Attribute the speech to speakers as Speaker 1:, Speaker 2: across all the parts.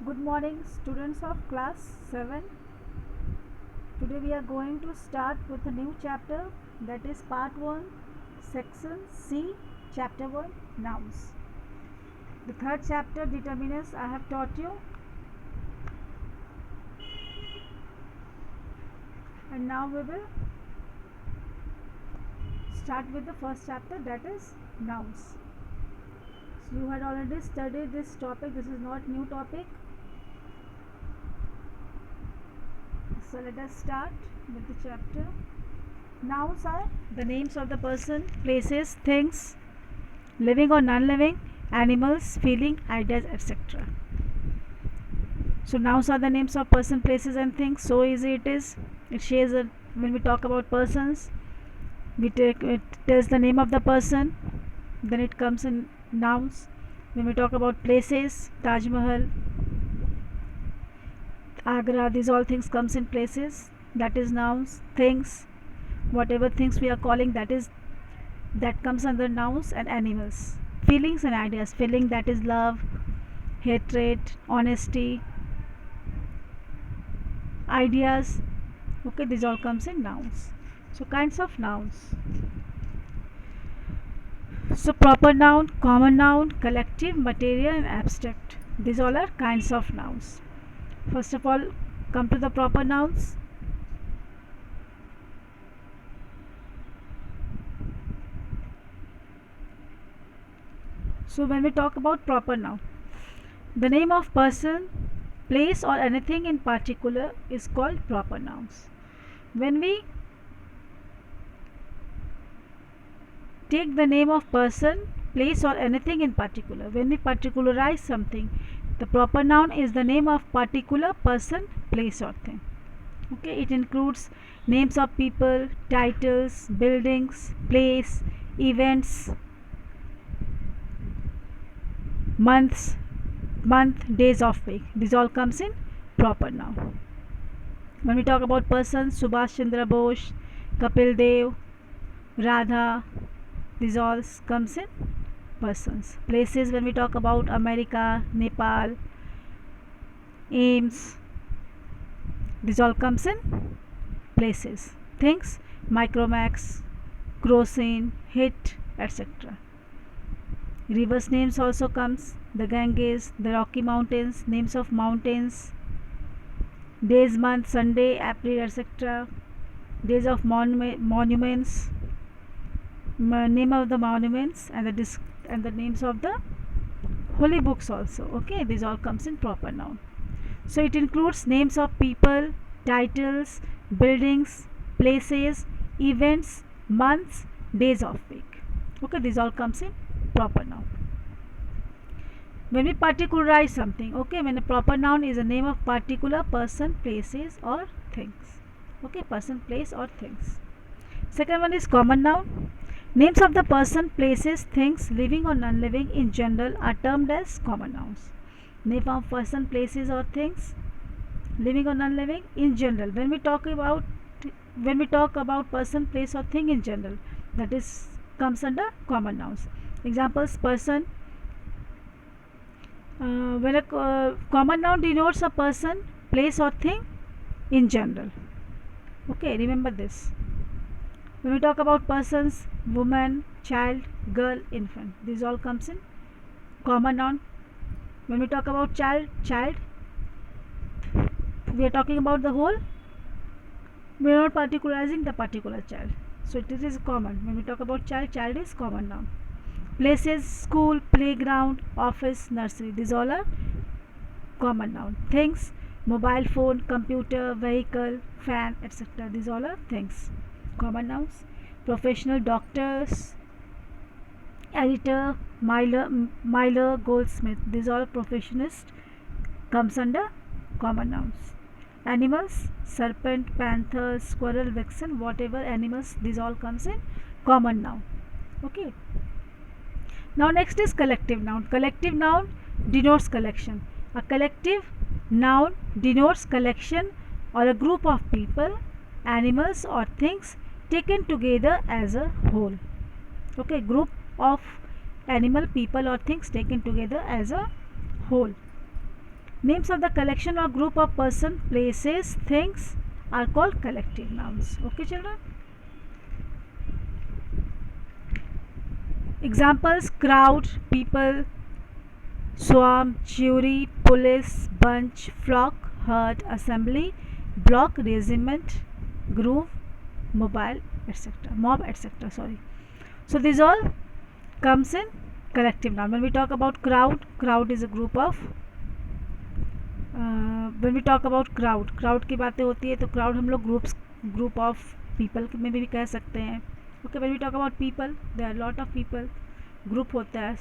Speaker 1: Good morning, students of class 7. Today we are going to start with a new chapter, that is part 1, section C, chapter 1, nouns. The third chapter, determinants, I have taught you, and now we will start with the first chapter, that is nouns. So you had already studied this topic. This is not new topic. So let us start with the chapter. Nouns are the names of the person, places, things, living or non-living, animals, feeling, ideas, etc. So nouns are the names of person, places and things. So easy it is. It shares when we talk about persons, it tells the name of the person, then it comes in nouns. When we talk about places, Taj Mahal, Agra, these all things comes in places, that is nouns. Things, whatever things we are calling, that comes under nouns. And animals, feelings and ideas. Feeling, that is love, hatred, honesty, ideas. Okay, these all comes in nouns. So kinds of nouns. So proper noun, common noun, collective, material and abstract, these all are kinds of nouns. First of all, come to the proper nouns. So when we talk about proper noun, the name of person, place or anything in particular is called proper nouns. When we take the name of person, place or anything in particular, when we particularize something, the proper noun is the name of particular person, place or thing. Okay, it includes names of people, titles, buildings, place, events, month, days of week. This all comes in proper noun. When we talk about persons, Subhash Chandra Bose, Kapil Dev, Radha, this all comes in persons. Places, when we talk about America, Nepal, Ames, this all comes in places. Things, Micromax, Crocin, Hit, etc. Rivers names also comes, the Ganges, the Rocky Mountains, names of mountains, days, month, Sunday, April, etc. Days of monuments, name of the monuments, and the names of the holy books also. Okay, these all comes in proper noun. So it includes names of people, titles, buildings, places, events, months, days of week. Okay, these all comes in proper noun. When we particularize something, okay, when a proper noun is a name of particular person, places or things. Okay, person, place or things. Second one is common noun. Names of the person, places, things, living or non-living in general are termed as common nouns. Name of person, places or things, living or non-living in general. When we talk about person, place or thing in general, that is comes under common nouns. Examples: person. When a common noun denotes a person, place or thing in general. Okay, remember this. When we talk about persons, woman, child, girl, infant, this all comes in common noun. When we talk about child, we are talking about the whole. We are not particularizing the particular child. So this is common. When we talk about child is common noun. Places, school, playground, office, nursery, these all are common noun. Things, mobile phone, computer, vehicle, fan, etc. These all are things, common nouns. Professional, doctors, editor, miler, goldsmith, these all professionist comes under common nouns. Animals, serpent, panther, squirrel, vixen, whatever animals, these all comes in common noun. Okay. Now next is collective noun. Collective noun denotes collection. A collective noun denotes collection or a group of people, animals or things taken together as a whole. Okay, group of animal, people or things taken together as a whole. Names of the collection or group of person, places, things are called collective nouns. Okay children. Examples: crowd, people, swarm, jury, police, bunch, flock, herd, assembly, block, regiment, group, mobile, etc. Mob, etc. Sorry. So these all comes in collective noun. When we talk about crowd, crowd is a group of when we talk about crowd, crowd की बातें होती है तो crowd हम लोग group of people में भी कह सकते हैं. Okay, when we talk about people, there are lot of people. Group होता है.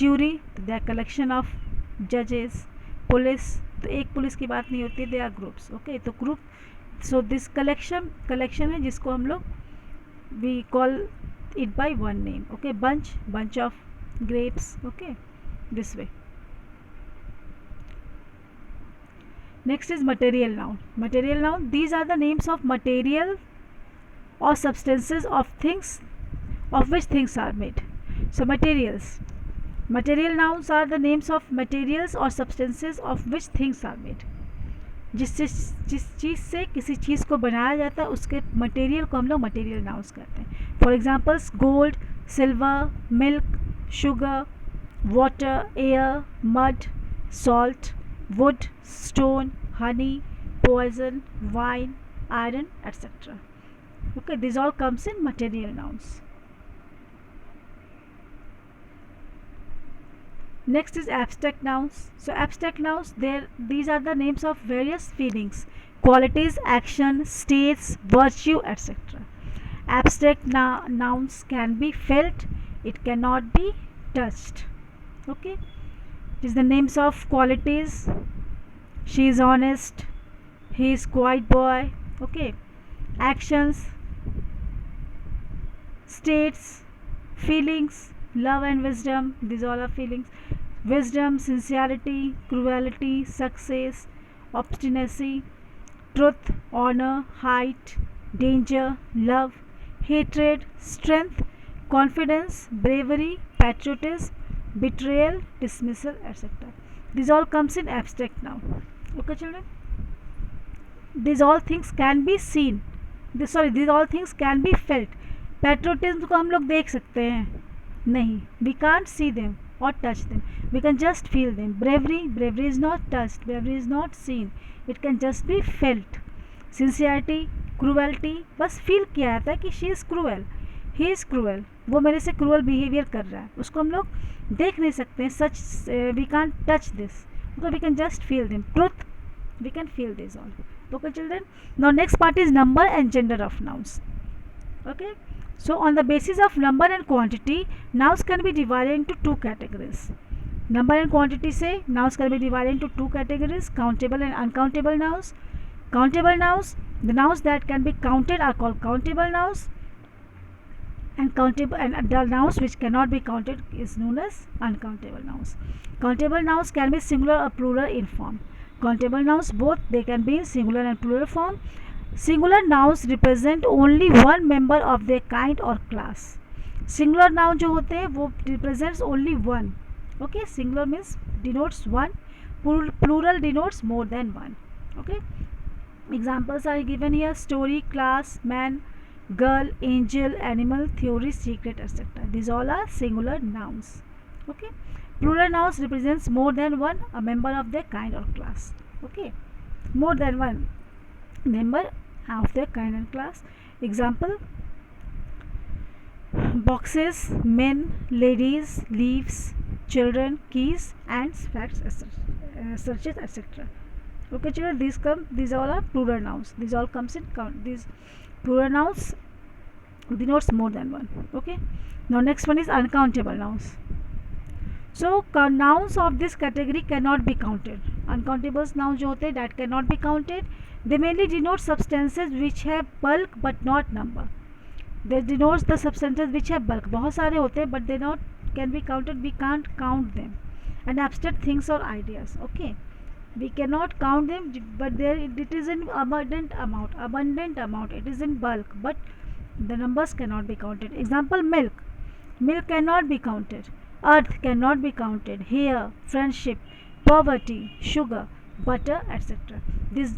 Speaker 1: Jury, they are collection of judges. Police, तो एक पुलिस की बात नहीं होती, they are groups. Okay, तो group, so this collection है जिसको हम लोग we call it by one name. Okay, bunch of grapes. Okay, this way. Next is material noun. Material noun, these are the names of material or substances of things of which things are made. So materials, material nouns are the names of materials or substances of which things are made. जिस चीज़ से किसी चीज़ को बनाया जाता है उसके material को हम लोग मटेरियल नाउन्स कहते हैं. For examples gold, silver, milk, sugar, water, air, mud, salt, wood, stone, honey, poison, wine, iron, etc. Okay, these all comes in material nouns. Next is abstract nouns. So abstract nouns, these are the names of various feelings, qualities, action, states, virtue, etc. Abstract nouns can be felt, it cannot be touched. Okay, it is the names of qualities: she is honest, he is quiet boy. Okay, actions, states, feelings, love and wisdom, these all are feelings. Wisdom, sincerity, cruelty, success, obstinacy, truth, honor, height, danger, love, hatred, strength, confidence, bravery, patriotism, betrayal, dismissal, etc. These all comes in abstract now. Okay children, these all things can be seen, these all things can be felt. Patriotism को हम लोग देख सकते हैं नहीं, we can't see them or touch them, we can just feel them. Bravery is not touched, bravery is not seen, it can just be felt. Sincerity, cruelty, बस feel किया जाता है कि she is cruel, he is cruel, वो मेरे से cruel behaviour कर रहा है, उसको हम लोग देख नहीं सकते हैं. Such we can't touch this, we can just feel them. Truth, we can feel this all. Okay children, now next part is number and gender of nouns. Okay, so on the basis of number and quantity, nouns can be divided into two categories. Number and quantity से nouns can be divided into two categories: countable and uncountable nouns. Countable nouns, the nouns that can be counted are called countable nouns, and countable and the nouns which cannot be counted is known as uncountable nouns. Countable nouns can be singular or plural in form. Countable nouns, both they can be in singular and plural form. Singular nouns represent only one member of their kind or class. Singular noun जो होते हैं वो represents only one. Okay, singular means denotes one, plural denotes more than one. Okay, examples are given here: story, class, man, girl, angel, animal, theory, secret, etc. These all are singular nouns. Okay, plural nouns represents more than one a member of their kind or class. Okay, more than one member of their kind and class. Example: boxes, men, ladies, leaves, children, keys, ants, facts, searches, etc. Okay children, these all are plural nouns. These all comes in count. These plural nouns denotes more than one. Okay, now next one is uncountable nouns. So nouns of this category cannot be counted. Uncountable nouns जो होते हैं that cannot be counted. They mainly denote substances which have bulk but not number. They denotes the substances which have bulk. बहुत सारे होते हैं but they not can be counted. We can't count them. And abstract things or ideas. Okay, we cannot count them, but there it is in abundant amount. It is in bulk, but the numbers cannot be counted. Example: milk cannot be counted. Earth cannot be counted. Hair, friendship, poverty, sugar, butter, etc. This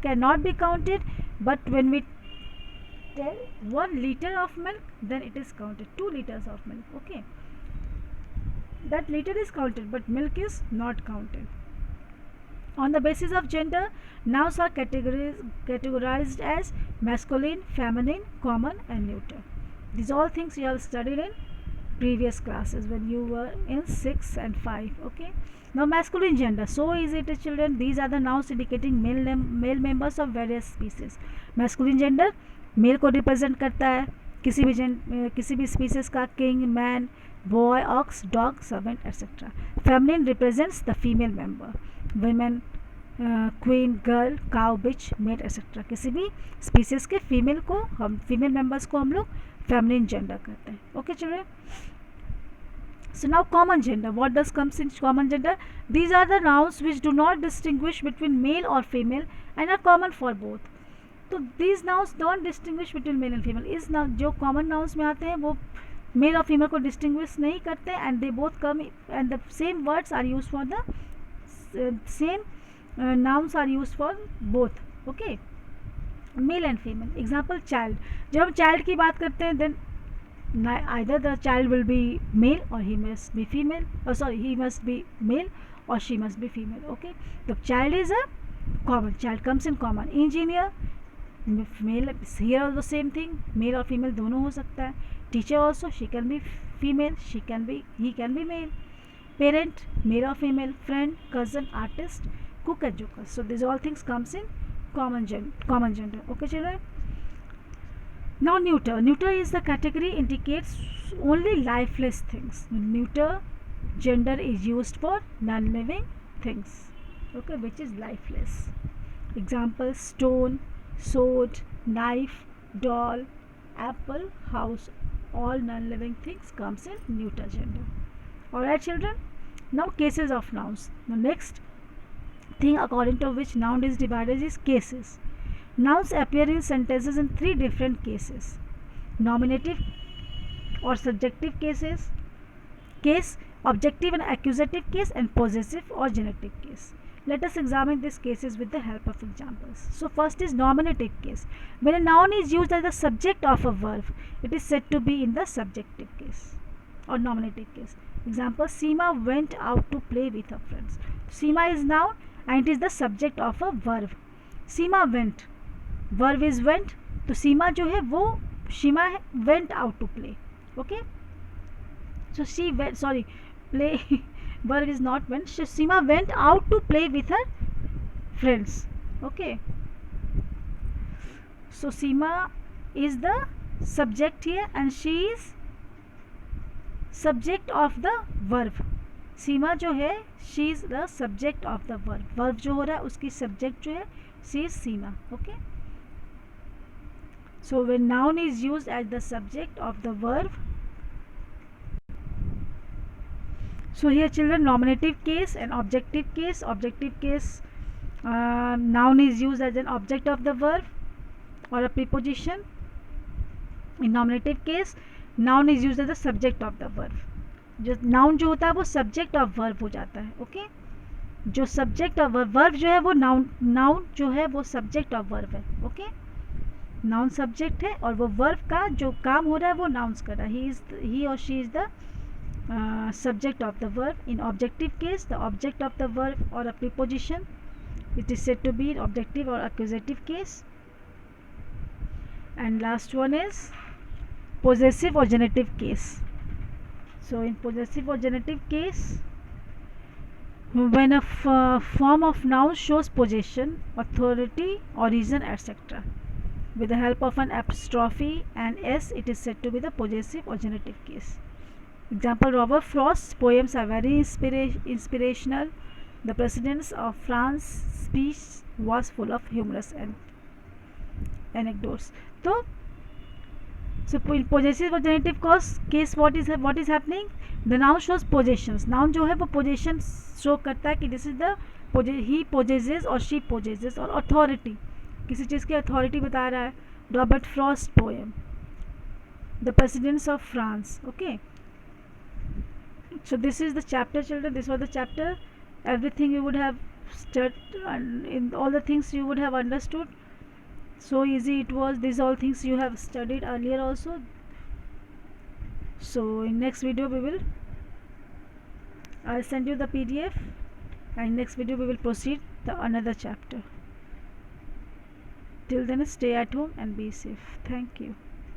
Speaker 1: cannot be counted, but when we tell 1 liter of milk, then it is counted. 2 liters of milk, okay, that liter is counted, but milk is not counted. On the basis of gender, nouns are categorized as masculine, feminine, common, and neuter. These all things you have studied in previous classes when you were in 6 and 5. Okay. Now masculine gender. So easy to children. These are the nouns indicating male members of various species. Masculine gender male को represent करता है, किसी भी species का king, man, boy, ox, dog, servant etcetera. Feminine represents the female member, women, queen, girl, cow, bitch, maid etcetera. किसी भी species के female members को हम लोग फेमिनिन जेंडर कहते हैं. Okay children. So now common gender. What does comes in common gender? These are the nouns which do not distinguish between male or female and are common for both. तो these nouns don't distinguish between male and female. इस जो common nouns में आते हैं वो mail और female को distinguish नहीं करते, and they both come and the same words are use for the same nouns are used for both. Okay, male and female. Example child. जब हम child की बात करते हैं then either the child will be male or he must be female, he must be male or she must be female. Okay, the child is a common, child comes in common. Engineer, male, here also same thing, male और female दोनों हो सकता है. Teacher also, she can be female, he can be male. Parent, male or female. Friend, cousin, artist, cook and joker. So these all things comes in common gender. Okay children. Now neuter. Neuter is the category indicates only lifeless things. Neuter gender is used for non-living things. Okay, which is lifeless. Example: stone, sword, knife, doll, apple, house. All non-living things comes in neuter gender. Alright children. Now cases of nouns. The next thing according to which noun is divided is cases. Nouns appear in sentences in 3 different cases: nominative or subjective case, objective and accusative case, and possessive or genitive case. Let us examine these cases with the help of examples. So first is nominative case. When a noun is used as the subject of a verb, it is said to be in the subjective case or nominative case. Example: Seema went out to play with her friends. Seema is noun and it is the subject of a verb. Seema went, verb is went, तो सीमा जो है वो शीमा है, went out to play. Okay, so she went, sorry, play verb is not went, so Seema went out to play with her friends. Okay, so Seema is the subject here and she is subject of the verb. सीमा जो है she is the subject of the verb. verb जो हो रहा है उसकी subject जो है she is Seema. Okay, so when noun is used as the subject of the verb, so here children, nominative case and objective case. Objective case, noun is used as an object of the verb or a preposition. In nominative case, noun is used as the subject of the verb. जो noun जो होता है वो subject of verb हो जाता है. Okay, जो subject of verb जो है वो noun जो है वो subject of verb है. Okay, noun subject है और वो verb का जो काम हो रहा है वो nouns कर रहा है. He or she is the subject of the verb. In objective case, the object of the verb or a preposition, it is said to be in objective or accusative case. And last one is possessive or genitive case. So in possessive or genitive case, when a form of noun shows possession, authority, origin, etc. with the help of an apostrophe and s, it is said to be the possessive or genitive case. Example: Robert Frost's poems are very inspirational. The President of France's speech was full of humorous anecdotes. So in possessive or genitive case, what is happening? The noun shows possessions. Noun जो है वो possession show करता है कि this is the he possesses or she possesses, और authority किसी चीज़ की authority बता रहा है. Robert Frost poem, the Presidents of France. Okay, so this is the chapter children. This was the chapter everything you would have studied, and in all the things you would have understood. So easy it was. These all things you have studied earlier also. So in next video we will, I'll send you the PDF, and next video we will proceed the another chapter. Till then, stay at home and be safe. Thank you.